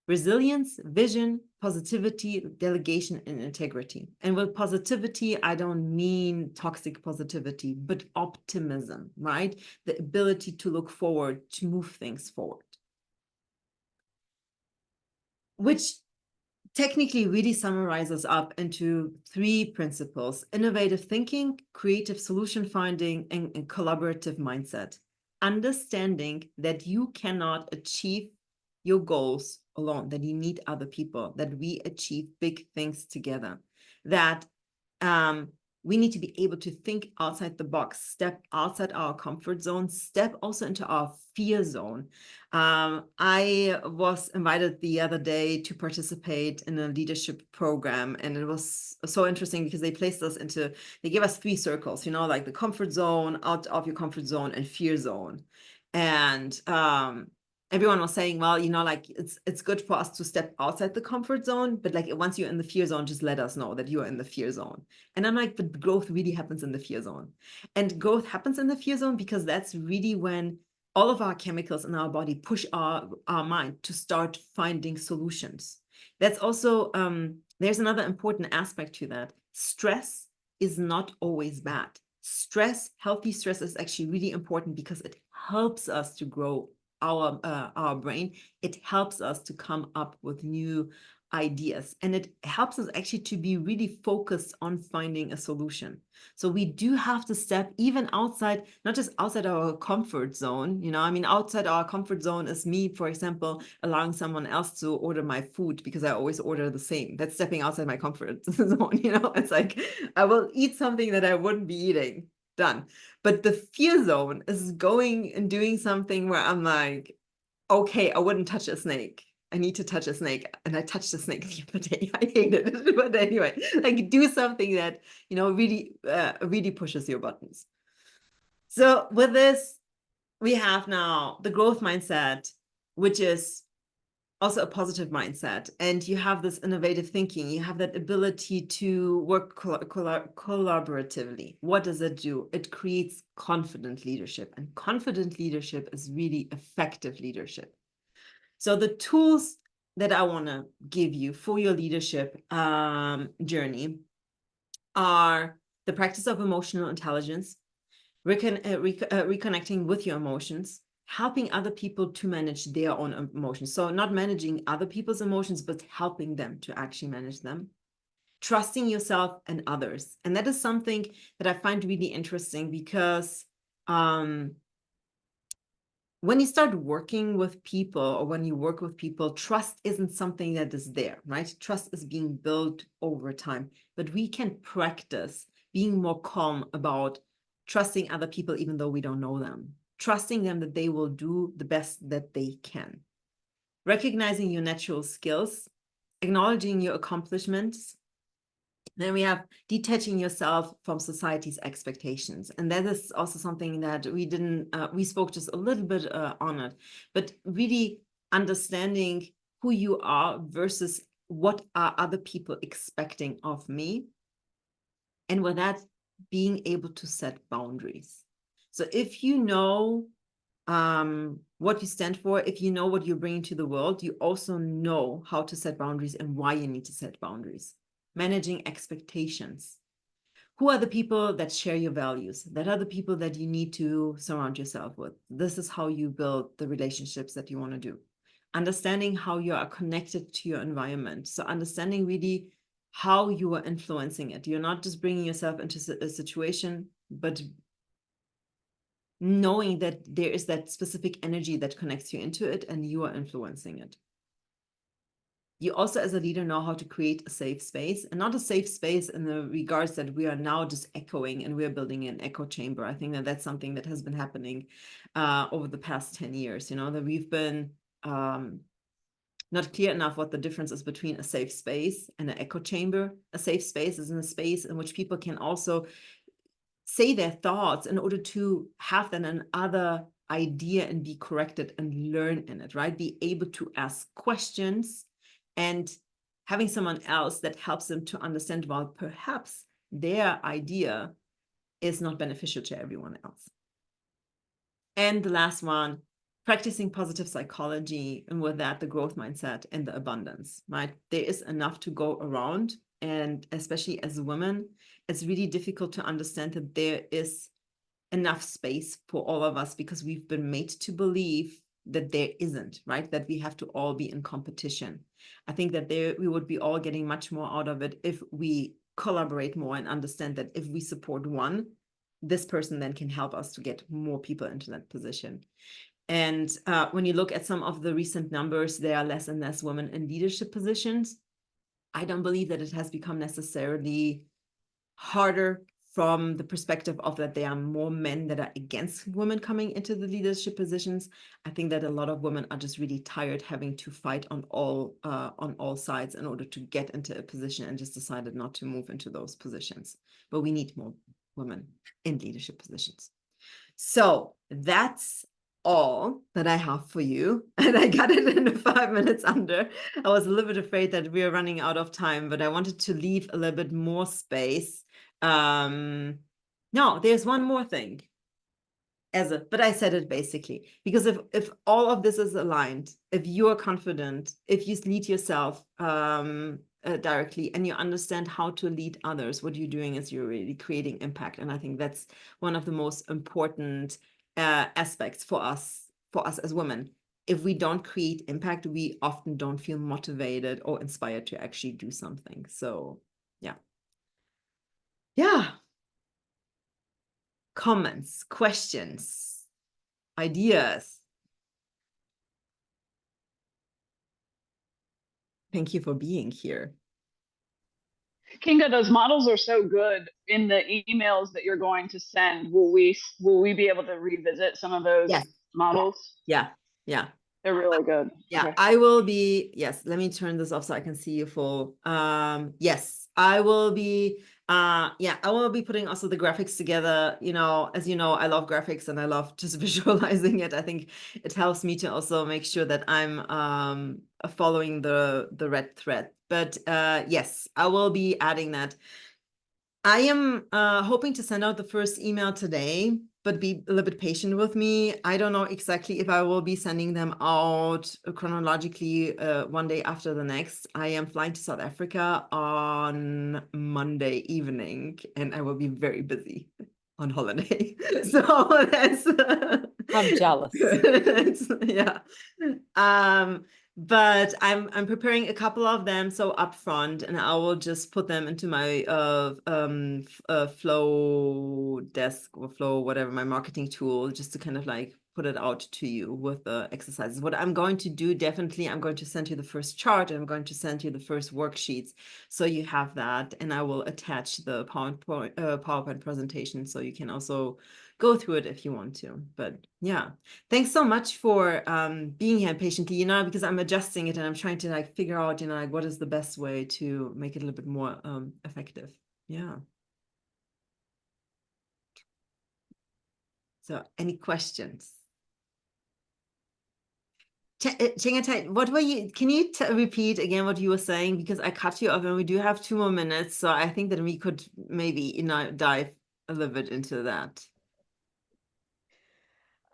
resilience, vision, positivity, delegation, and integrity. And with positivity, I don't mean toxic positivity, but optimism, right? The ability to look forward, to move things forward. Which technically really summarizes up into 3 principles: innovative thinking, creative solution finding, and collaborative mindset. Understanding that you cannot achieve your goals alone, that you need other people, that we achieve big things together, that we need to be able to think outside the box, step outside our comfort zone, step also into our fear zone. I was invited the other day to participate in a leadership program, and it was so interesting because they gave us 3 circles, you know, like the comfort zone, out of your comfort zone, and fear zone. And everyone was saying, well, you know, like it's good for us to step outside the comfort zone, but like once you're in the fear zone, just let us know that you are in the fear zone. And I'm like, but growth really happens in the fear zone. And growth happens in the fear zone because that's really when all of our chemicals in our body push our mind to start finding solutions. That's also, there's another important aspect to that. Stress is not always bad. Healthy stress is actually really important because it helps us to grow our brain. It helps us to come up with new ideas, and it helps us actually to be really focused on finding a solution. So we do have to step even outside, not just outside our comfort zone, you know, I mean, outside our comfort zone is me, for example, allowing someone else to order my food because I always order the same. That's stepping outside my comfort zone, you know. It's like I will eat something that I wouldn't be eating. Done. But the fear zone is going and doing something where I'm like, okay, I wouldn't touch a snake. I need to touch a snake. And I touched a snake the other day. I hated it. But anyway, like do something that, you know, really pushes your buttons. So with this, we have now the growth mindset, which is also a positive mindset, and you have this innovative thinking, you have that ability to work collaboratively. What does it do? It creates confident leadership, and confident leadership is really effective leadership. So the tools that I want to give you for your leadership journey are the practice of emotional intelligence, reconnecting with your emotions, helping other people to manage their own emotions. So not managing other people's emotions, but helping them to actually manage them. Trusting yourself and others. And that is something that I find really interesting because when you start working with people, or when you work with people, trust isn't something that is there, right? Trust is being built over time, but we can practice being more calm about trusting other people, even though we don't know them, trusting them that they will do the best that they can, recognizing your natural skills, acknowledging your accomplishments. Then we have detaching yourself from society's expectations. And that is also something that we spoke just a little bit on it, but really understanding who you are versus what are other people expecting of me. And with that, being able to set boundaries. So if you know what you stand for, if you know what you're bringing to the world, you also know how to set boundaries and why you need to set boundaries. Managing expectations. Who are the people that share your values? That are the people that you need to surround yourself with. This is how you build the relationships that you want to do. Understanding how you are connected to your environment. So understanding really how you are influencing it. You're not just bringing yourself into a situation, but knowing that there is that specific energy that connects you into it and you are influencing it. You also, as a leader, know how to create a safe space, and not a safe space in the regards that we are now just echoing and we're building an echo chamber. I think that that's something that has been happening over the past 10 years, you know, that we've been not clear enough what the difference is between a safe space and an echo chamber. A safe space is in a space in which people can also say their thoughts in order to have then another idea and be corrected and learn in it, right? Be able to ask questions and having someone else that helps them to understand, well, perhaps their idea is not beneficial to everyone else. And the last one, practicing positive psychology, and with that, the growth mindset and the abundance, right? There is enough to go around. And especially as women, it's really difficult to understand that there is enough space for all of us because we've been made to believe there isn't, right? That we have to all be in competition. I think that we would be all getting much more out of it if we collaborate more and understand that if we support one, this person then can help us to get more people into that position. And when you look at some of the recent numbers, there are less and less women in leadership positions. I don't believe that it has become necessarily harder from the perspective of that there are more men that are against women coming into the leadership positions. I think that a lot of women are just really tired having to fight on all sides in order to get into a position, and just decided not to move into those positions. But we need more women in leadership positions. So that's all that I have for you. And I got it in 5 minutes under. I was a little bit afraid that we are running out of time, but I wanted to leave a little bit more space. No, there's one more thing. But I said it basically, because if all of this is aligned, if you are confident, if you lead yourself directly, and you understand how to lead others, what you're doing is you're really creating impact. And I think that's one of the most important aspects for us as women. If we don't create impact, we often don't feel motivated or inspired to actually do something. So yeah. Comments, questions, ideas. Thank you for being here. Kinga, those models are so good. In the emails that you're going to send, will we be able to revisit some of those models? Yeah. They're really good. Yeah, Okay. I will be, yes, let me turn this off so I can see you full. Yes, I will be, I will be putting also the graphics together. As you know, I love graphics and I love just visualizing it. I think it helps me to also make sure that I'm following the red thread. But yes, I will be adding that. I am hoping to send out the first email today, but be a little bit patient with me. I don't know exactly if I will be sending them out chronologically one day after the next. I am flying to South Africa on Monday evening, and I will be very busy on holiday. So that's I'm jealous. yeah. But I'm preparing a couple of them so upfront, and I will just put them into my flow desk or flow, whatever, my marketing tool, just to kind of like put it out to you with the exercises. What I'm going to do, definitely, I'm going to send you the first chart, and I'm going to send you the first worksheets, so you have that, and I will attach the PowerPoint presentation, so you can also go through it if you want to. But yeah, thanks so much for being here patiently, because I'm adjusting it and I'm trying to like figure out, like what is the best way to make it a little bit more effective. Yeah. So any questions? Chingatai, what were you, can you repeat again what you were saying? Because I cut you off and we do have 2 more minutes. So I think that we could maybe, dive a little bit into that.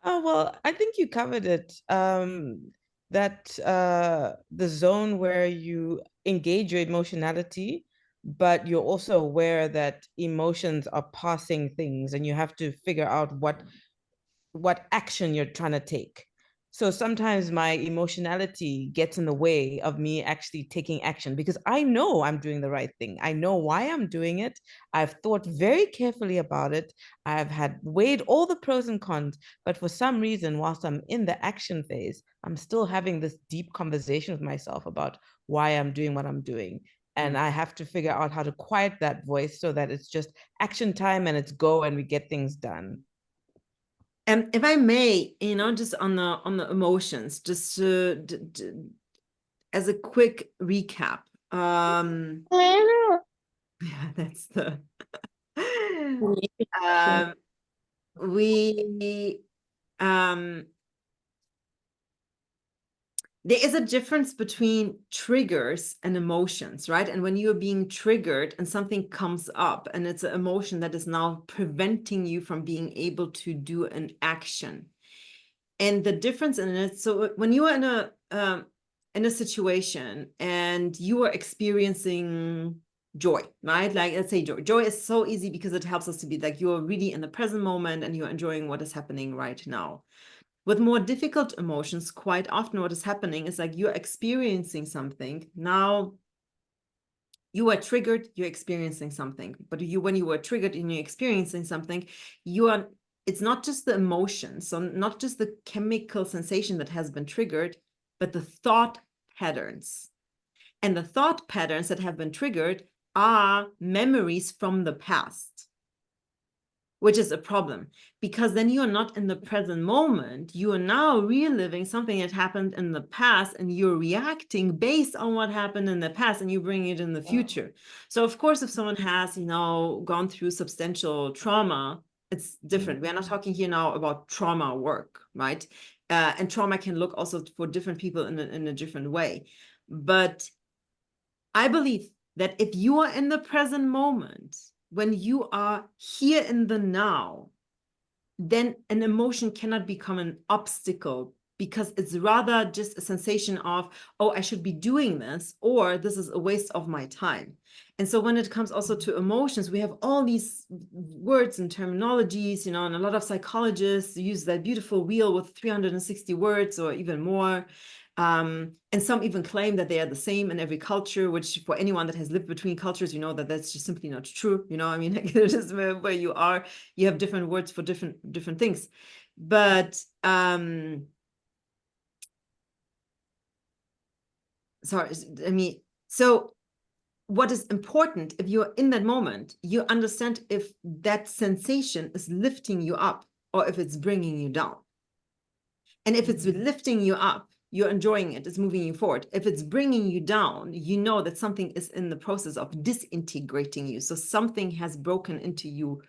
Oh, well, I think you covered it. That the zone where you engage your emotionality, but you're also aware that emotions are passing things, and you have to figure out what action you're trying to take. So sometimes my emotionality gets in the way of me actually taking action, because I know I'm doing the right thing. I know why I'm doing it. I've thought very carefully about it. I've had weighed all the pros and cons, but for some reason, whilst I'm in the action phase, I'm still having this deep conversation with myself about why I'm doing what I'm doing. And I have to figure out how to quiet that voice so that it's just action time and it's go and we get things done. And if I may, just on the emotions, just as a quick recap. Yeah, that's the there is a difference between triggers and emotions, right? And when you're being triggered and something comes up and it's an emotion that is now preventing you from being able to do an action. And the difference in it, so when you are in a situation and you are experiencing joy, right? Like, let's say joy. Joy is so easy because it helps us to be like, you're really in the present moment and you're enjoying what is happening right now. With more difficult emotions, quite often what is happening is like you're experiencing something. Now you are triggered, you're experiencing something. But when you were triggered and you're experiencing something, it's not just the emotion, so not just the chemical sensation that has been triggered, but the thought patterns. And the thought patterns that have been triggered are memories from the past, which is a problem, because then you are not in the present moment. You are now reliving something that happened in the past, and you're reacting based on what happened in the past, and you bring it in the future. So of course, if someone has, gone through substantial trauma, it's different. We're not talking here now about trauma work, right? And trauma can look also for different people in a different way. But I believe that if you are in the present moment, when you are here in the now, then an emotion cannot become an obstacle, because it's rather just a sensation of, oh, I should be doing this, or this is a waste of my time. And so when it comes also to emotions, we have all these words and terminologies, and a lot of psychologists use that beautiful wheel with 360 words or even more. And some even claim that they are the same in every culture, which for anyone that has lived between cultures, that that's just simply not true. I mean, like, it is where you are, you have different words for different things. But sorry, I mean, so what is important, if you're in that moment, you understand if that sensation is lifting you up or if it's bringing you down. And if it's lifting you up, you're enjoying it, it's moving you forward. If it's bringing you down, you know that something is in the process of disintegrating you. So something has broken into you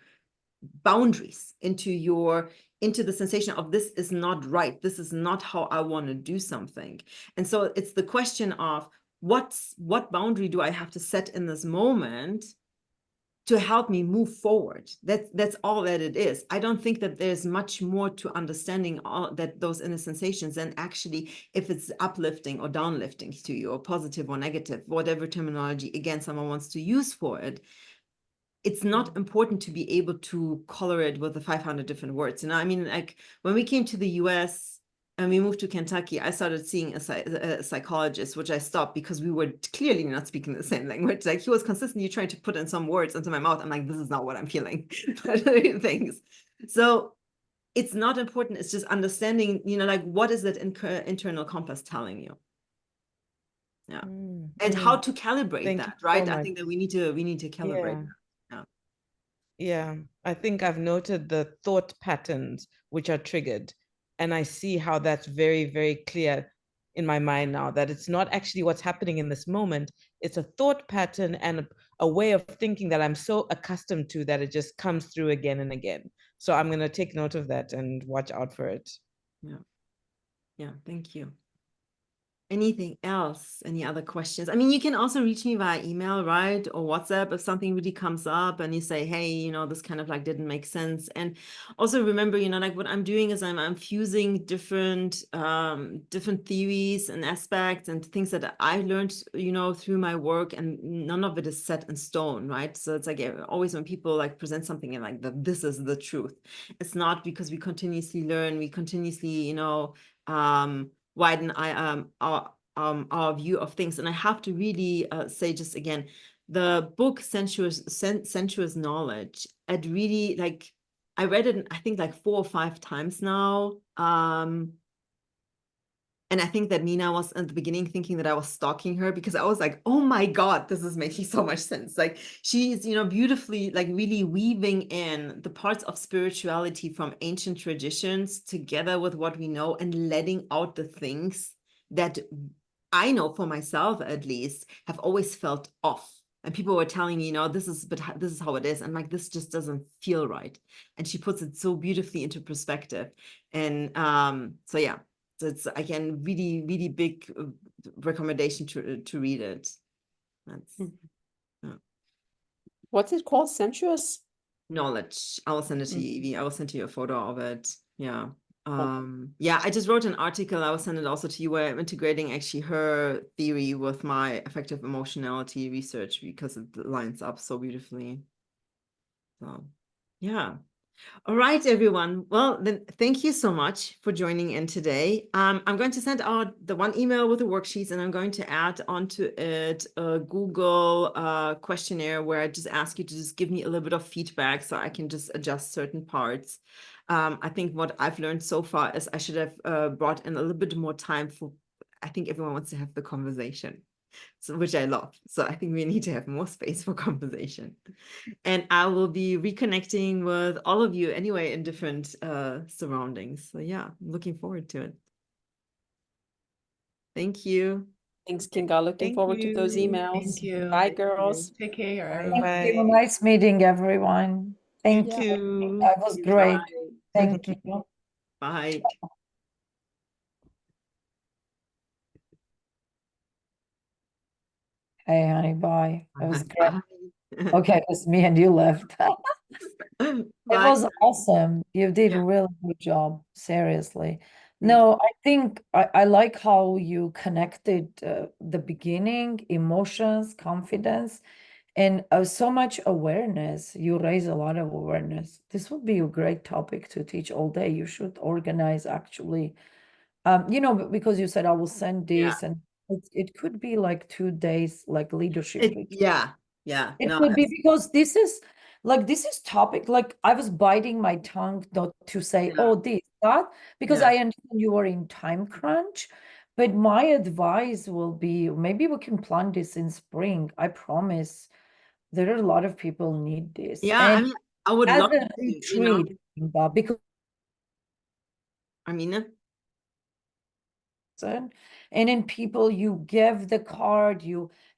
boundaries, into the sensation of, this is not right, this is not how I want to do something. And so it's the question of what boundary do I have to set in this moment to help me move forward. That's all that it is. I don't think that there's much more to understanding all that, those inner sensations, and actually if it's uplifting or downlifting to you, or positive or negative, whatever terminology again someone wants to use for it. It's not important to be able to color it with the 500 different words. I mean, like when we came to the US and we moved to Kentucky, I started seeing a psychologist, which I stopped because we were clearly not speaking the same language. Like he was consistently trying to put in some words into my mouth. I'm like, this is not what I'm feeling. Things. So it's not important. It's just understanding, like, what is that internal compass telling you? Yeah. And how to calibrate Thank that, you right? so I much. think that we need to calibrate that. Yeah, I think I've noted the thought patterns which are triggered, and I see how that's very, very clear in my mind now, that it's not actually what's happening in this moment. It's a thought pattern and a way of thinking that I'm so accustomed to that it just comes through again and again. So I'm going to take note of that and watch out for it. Yeah, thank you. Anything else? Any other questions? I mean, you can also reach me via email, right? Or WhatsApp if something really comes up and you say, hey, this kind of like didn't make sense. And also remember, like what I'm doing is I'm fusing different theories and aspects and things that I learned, through my work, and none of it is set in stone, right? So it's like always when people like present something and like this is the truth. It's not, because we continuously learn, we continuously, widen our view of things. And I have to really say, just again, the book Sensuous Knowledge, it really, like, I read it I think like 4 or 5 times now. And I think that Nina was at the beginning thinking that I was stalking her, because I was like, oh my God, this is making so much sense. Like she's, beautifully, like really weaving in the parts of spirituality from ancient traditions together with what we know, and letting out the things that I know for myself, at least, have always felt off. And people were telling me, this is how it is. And like, this just doesn't feel right. And she puts it so beautifully into perspective. And so, yeah. So it's, again, really, really big recommendation to read it. That's What's it called? Sensuous Knowledge. I will send it to you, Evie. I will send you a photo of it. Yeah. Oh. Yeah, I just wrote an article. I will send it also to you, where I'm integrating actually her theory with my effective emotionality research, because it lines up so beautifully. So, yeah. All right, everyone. Well, then thank you so much for joining in today. I'm going to send out the one email with the worksheets, and I'm going to add onto it a Google questionnaire where I just ask you to just give me a little bit of feedback so I can just adjust certain parts. I think what I've learned so far is I should have brought in a little bit more time for, I think everyone wants to have the conversation. So, which I love. So I think we need to have more space for conversation. And I will be reconnecting with all of you anyway in different surroundings. So yeah, I'm looking forward to it. Thank you. Thanks, Kinga. Looking Thank forward to those you. emails. Thank you. Bye, girls. Take care, Thank everyone. Bye. you. Nice meeting everyone. Thank You you. too. That was great. Bye. Thank you. Bye. Hey, honey, bye. It was great. Bye. Okay, it was me and you left. It Bye. was awesome. You did Yeah. a really good job, seriously. Thank No, I think I like how you connected the beginning, emotions, confidence, and so much awareness. You raise a lot of awareness. This would be a great topic to teach all day. You should organize actually, because you said I will send Yeah. this, and it could be like 2 days, like leadership retreat. Yeah. It No, could be because this is topic. Like I was biting my tongue not to say, Yeah. oh, this, that, because Yeah. I understand you are in time crunch. But my advice will be maybe we can plan this in spring. I promise there are a lot of people need this. Yeah. I And mean, I would as love a to, retreat, because I mean, and then people you give the card, you